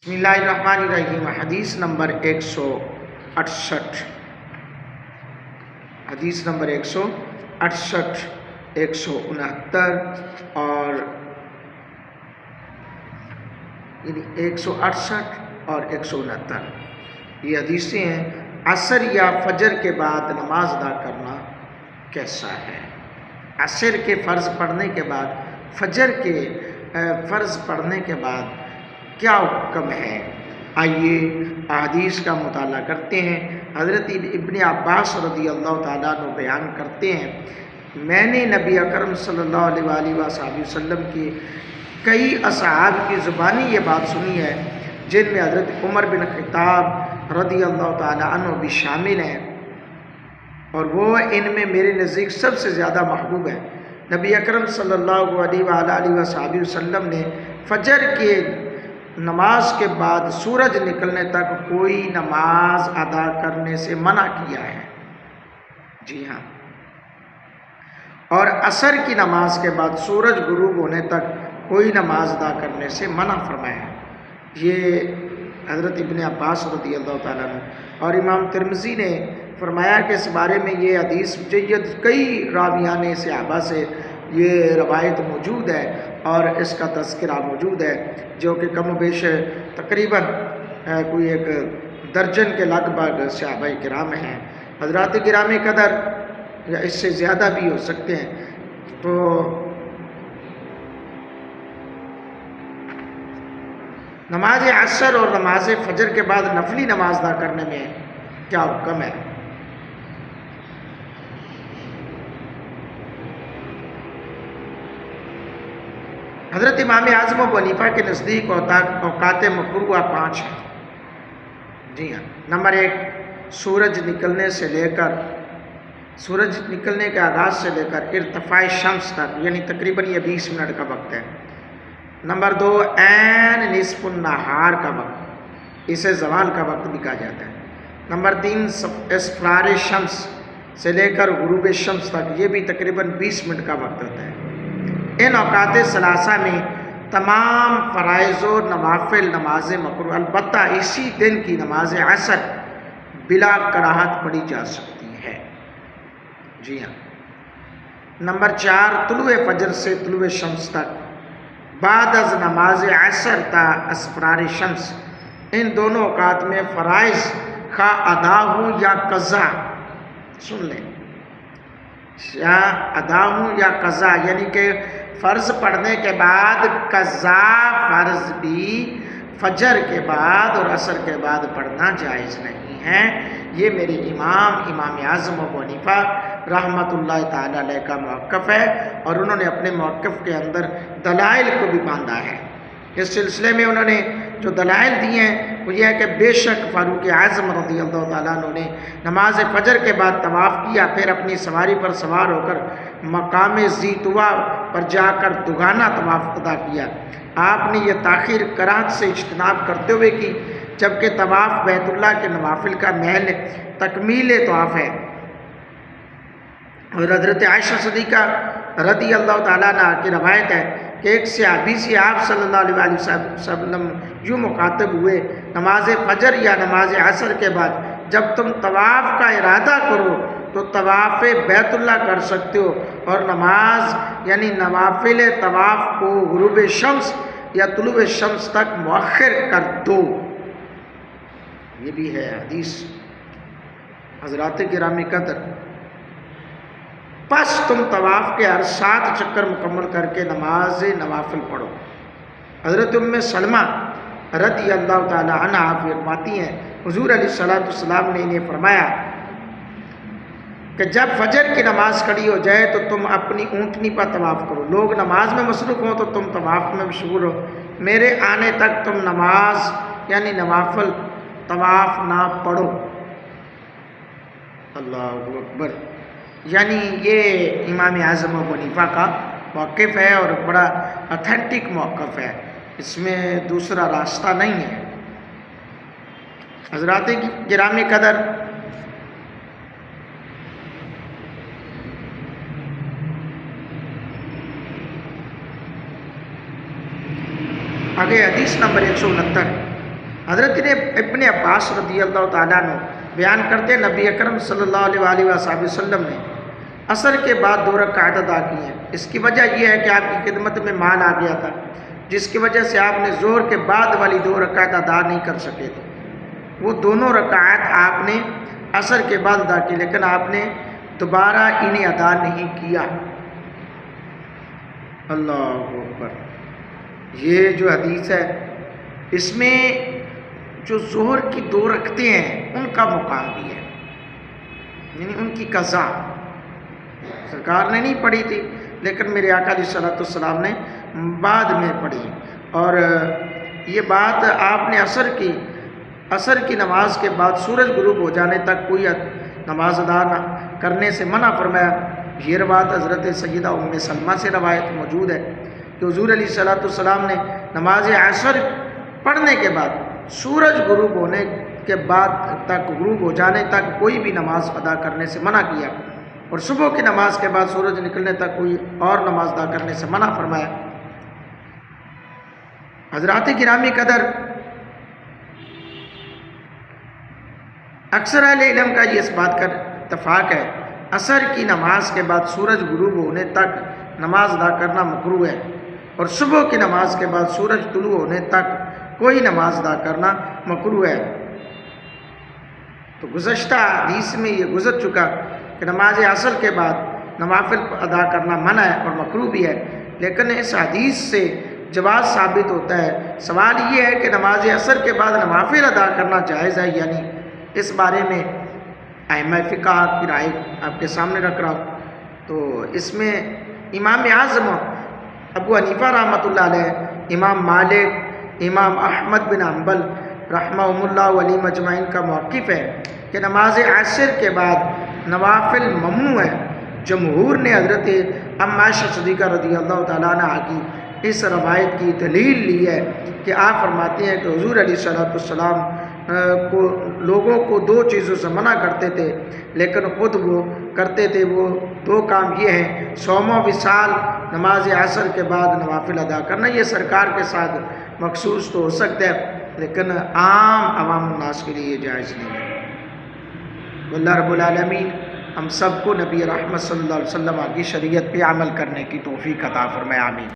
بسم اللہ الرحمن الرحیم۔ حدیث نمبر 168، حدیث نمبر 168، 169 اور 168 اور 169 یہ حدیثیں ہیں۔ عصر یا فجر کے بعد نماز ادا کرنا کیسا ہے؟ عصر کے فرض پڑھنے کے بعد، فجر کے فرض پڑھنے کے بعد کیا حکم ہے؟ آئیے احادیث کا مطالعہ کرتے ہیں۔ حضرت ابن عباس رضی اللہ تعالیٰ عنہ بیان کرتے ہیں، میں نے نبی اکرم صلی اللہ علیہ وآلہ وسلم کی کئی اصحاب کی زبانی یہ بات سنی ہے، جن میں حضرت عمر بن خطاب رضی اللہ تعالیٰ عنہ بھی شامل ہیں، اور وہ ان میں میرے نزدیک سب سے زیادہ محبوب ہے۔ نبی اکرم صلی اللہ علیہ وآلہ وسلم نے فجر کے نماز کے بعد سورج نکلنے تک کوئی نماز ادا کرنے سے منع کیا ہے، جی ہاں، اور عصر کی نماز کے بعد سورج غروب ہونے تک کوئی نماز ادا کرنے سے منع فرمایا ہے۔ یہ حضرت ابن عباس رضی اللہ تعالیٰ عنہ، اور امام ترمذی نے فرمایا کہ اس بارے میں یہ حدیث جید کئی راویان صحابہ سے یہ روایت موجود ہے اور اس کا تذکرہ موجود ہے، جو کہ کم و بیش تقریباً کوئی ایک درجن کے لگ بھگ صحابہ کرام ہیں، حضرات گرامی قدر، یا اس سے زیادہ بھی ہو سکتے ہیں۔ تو نماز عصر اور نماز فجر کے بعد نفلی نماز ادا کرنے میں کیا حکم ہے؟ حضرت امام اعظم ابو حنیفہ کے نزدیک اوقات مکروہ 5 ہیں، جی ہاں۔ نمبر 1، سورج نکلنے سے لے کر، سورج نکلنے کے آغاز سے لے کر ارتفاع شمس تک، یعنی تقریباً یہ 20 منٹ کا وقت ہے۔ نمبر 2، عین نصف النہار کا وقت، اسے زوال کا وقت بھی کہا جاتا ہے۔ نمبر 3، اسفرار شمس سے لے کر غروب شمس تک، یہ بھی تقریباً 20 منٹ کا وقت ہوتا ہے۔ ان اوقات ثلاثہ میں تمام فرائض و نوافل نماز مکروہ، البتہ اسی دن کی نماز عصر بلا کراہت پڑھی جا سکتی ہے، جی ہاں۔ نمبر 4، طلوع فجر سے طلوع شمس تک، بعد از نماز عصر تا اسفرار شمس، ان دونوں اوقات میں فرائض خواہ ادا ہوں یا قضا، سن لیں، یا ادا ہوں یا قضا، یعنی کہ فرض پڑھنے کے بعد قضا فرض بھی فجر کے بعد اور عصر کے بعد پڑھنا جائز نہیں ہے۔ یہ میرے امام اعظم ابو حنیفہ رحمۃ اللہ تعالی علیہ کا موقف ہے، اور انہوں نے اپنے موقف کے اندر دلائل کو بھی باندھا ہے۔ اس سلسلے میں انہوں نے جو دلائل دیے ہیں وہ یہ ہے کہ بے شک فاروق اعظم رضی اللہ تعالیٰ عنہ نے نماز فجر کے بعد طواف کیا، پھر اپنی سواری پر سوار ہو کر مقام ذی طویٰ پر جا کر دوگانہ طواف ادا کیا۔ آپ نے یہ تاخیر کراہت سے اجتناب کرتے ہوئے کی، جبکہ طواف بیت اللہ کے نوافل کا محل تکمیل طواف ہے۔ اور حضرت عائشہ صدیقہ رضی اللہ تعالیٰ عنہ کی روایت ہے کہ ایک صحابی سے آپ صلی اللہ علیہ وسلم یوں مخاطب ہوئے، نماز فجر یا نماز عصر کے بعد جب تم طواف کا ارادہ کرو تو طواف بیت اللہ کر سکتے ہو، اور نماز یعنی نوافل طواف کو غروب شمس یا طلوع شمس تک مؤخر کر دو۔ یہ بھی ہے حدیث۔ حضرات گرامی قدر، پس تم طواف کے ہر 7 چکر مکمل کر کے نماز نوافل پڑھو۔ حضرت ام سلمہ رضی اللہ تعالی عنہ فرماتی ہیں، حضور علیہ السلام نے انہیں فرمایا کہ جب فجر کی نماز کھڑی ہو جائے تو تم اپنی اونٹنی پر طواف کرو، لوگ نماز میں مصروف ہوں تو تم طواف میں مشغول ہو، میرے آنے تک تم نماز یعنی نوافل طواف نہ پڑھو۔ اللہ اکبر۔ یعنی یہ امام اعظم ابو حنیفہ کا موقف ہے، اور بڑا اتھینٹک موقف ہے، اس میں دوسرا راستہ نہیں ہے۔ حضرات گرامی قدر، آگے حدیث نمبر 169، حضرت نے ابن عباس رضی اللہ تعالیٰ عنہ بیان کرتے نبی اکرم صلی اللہ علیہ وآلہ وسلم نے عصر کے بعد 2 رکعت ادا کی ہیں۔ اس کی وجہ یہ ہے کہ آپ کی خدمت میں مال آ گیا تھا، جس کی وجہ سے آپ نے ظہر کے بعد والی 2 رکعت ادا نہیں کر سکے تھے۔ وہ دونوں رکعت آپ نے عصر کے بعد ادا کی، لیکن آپ نے دوبارہ انہیں ادا نہیں کیا۔ اللہ اکبر۔ یہ جو حدیث ہے اس میں جو ظہر کی 2 رکعتیں ہیں ان کا مقام بھی ہے، یعنی ان کی قضا سرکار نے نہیں پڑھی تھی، لیکن میرے آقا علیہ الصلوۃ والسلام نے بعد میں پڑھی۔ اور یہ بات آپ نے عصر کی نماز کے بعد سورج غروب ہو جانے تک کوئی نماز ادا نہ کرنے سے منع فرمایا۔ یہ روایت حضرت سیدہ ام سلمہ سے روایت موجود ہے کہ حضور علیہ الصلوۃ والسلام نے نماز عصر پڑھنے کے بعد سورج غروب ہونے کے بعد تک غروب ہو جانے تک کوئی بھی نماز ادا کرنے سے منع کیا، اور صبح کی نماز کے بعد سورج نکلنے تک کوئی اور نماز ادا کرنے سے منع فرمایا۔ حضرات گرامی قدر، اکثر اہل علم کا یہ اس بات کا اتفاق ہے عصر کی نماز کے بعد سورج غروب ہونے تک نماز ادا کرنا مکروہ ہے، اور صبح کی نماز کے بعد سورج طلوع ہونے تک کوئی نماز ادا کرنا مکروہ ہے۔ تو گزشتہ حدیث میں یہ گزر چکا کہ نماز عصر کے بعد نوافل ادا کرنا منع ہے اور مکروہ بھی ہے، لیکن اس حدیث سے جواز ثابت ہوتا ہے۔ سوال یہ ہے کہ نماز عصر کے بعد نوافل ادا کرنا جائز ہے یا نہیں۔ اس بارے میں ائمہ فقہ کی رائے آپ کے سامنے رکھ رہا ہوں۔ تو اس میں امام اعظم ابو حنیفہ رحمۃ اللہ علیہ، امام مالک، امام احمد بن حنبل رحمہم اللہ علیہ مجمعین کا موقف ہے کہ نماز عصر کے بعد نوافل ممنوع ہے۔ جمہور نے حضرت ام عائشہ صدیقہ رضی اللہ تعالیٰ عنہ کی اس روایت کی دلیل لی ہے کہ آپ فرماتے ہیں کہ حضور علیہ الصلوۃ والسلام کو لوگوں کو 2 چیزوں سے منع کرتے تھے، لیکن خود وہ کرتے تھے۔ وہ 2 کام یہ ہیں، صوم و وصال، نماز عصر کے بعد نوافل ادا کرنا۔ یہ سرکار کے ساتھ مخصوص تو ہو سکتا ہے، لیکن عام عوام الناس کے لیے یہ جائز نہیں ہے۔ اللہ رب العالمین ہم سب کو نبی رحمت صلی اللہ علیہ وسلم کی شریعت پہ عمل کرنے کی توفیق عطا فرمائے، آمین۔